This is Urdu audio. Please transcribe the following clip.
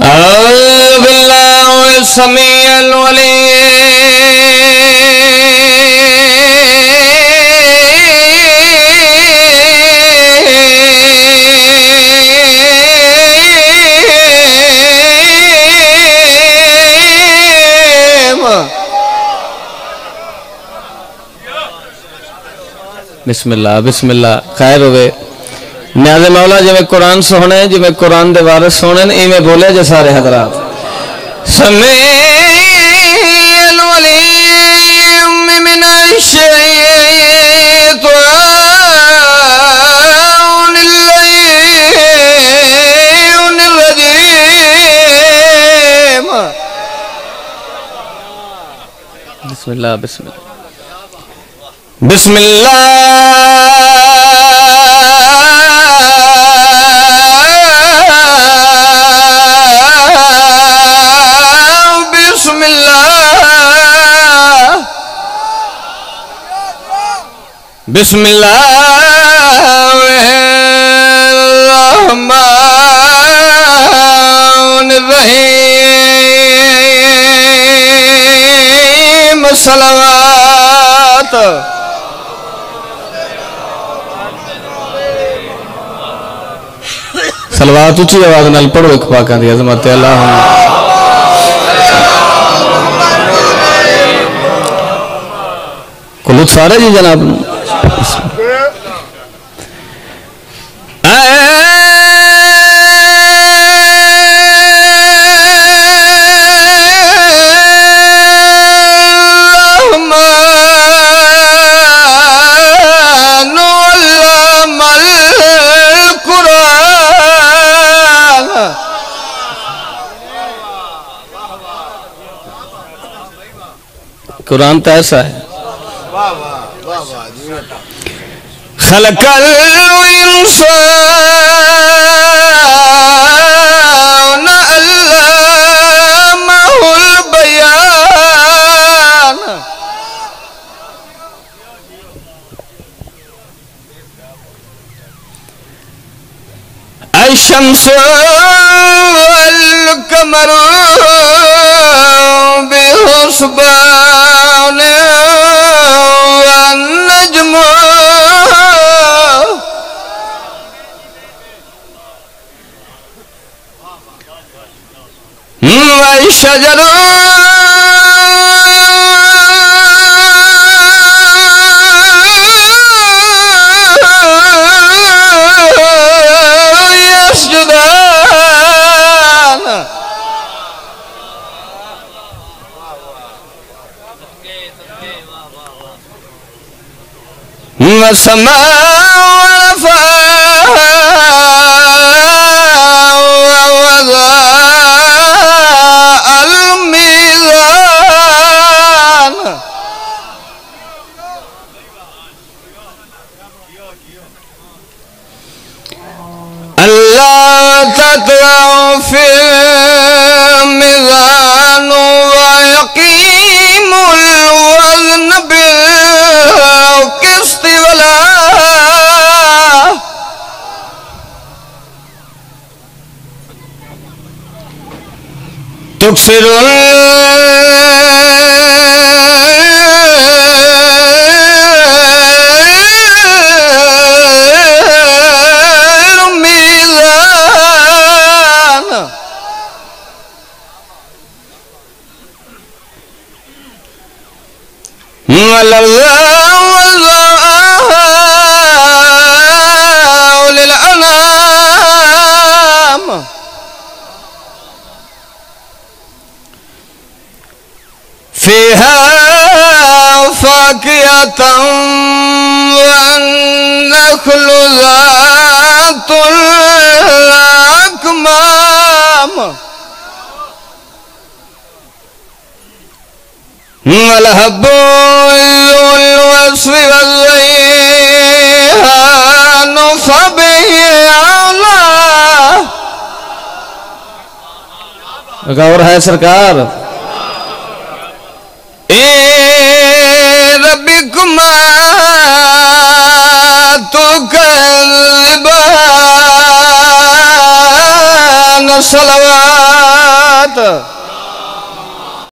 أعوذ بالله السميع العليم. بسم اللہ بسم اللہ خیر ہوئے نیاز مولا جی میں قرآن سونے جی میں قرآن دے وارث سونے ای میں بولے جے سارے حضرات سمیع العلیم من الشیطان اللعین الرجیم. بسم اللہ بسم اللہ بسم اللہ بسم اللہ بسم اللہ الرحمن الرحیم. صلوات صلوات اچھی آواز نال پڑھو ایک پاکاں دی عظمت اللہ کو لطف آ رہا جی جناب قرآن تو ایسا ہے خلق الانسان علمہ البیان. الشمس والقمر بحسبان والنجم والشجر يسجدان. والسماء رفعها ووضع الميزان. ألا تطغوا في الميزان ويقيم الوزن بالقسط ولا تكسروا الميزان. والله للأنام فيها فاكهة والنخل ذات الأكمام والحب ذو العصف والريحان فبه أعلى. غور ہے سرکار ربكما تكذبان صلوات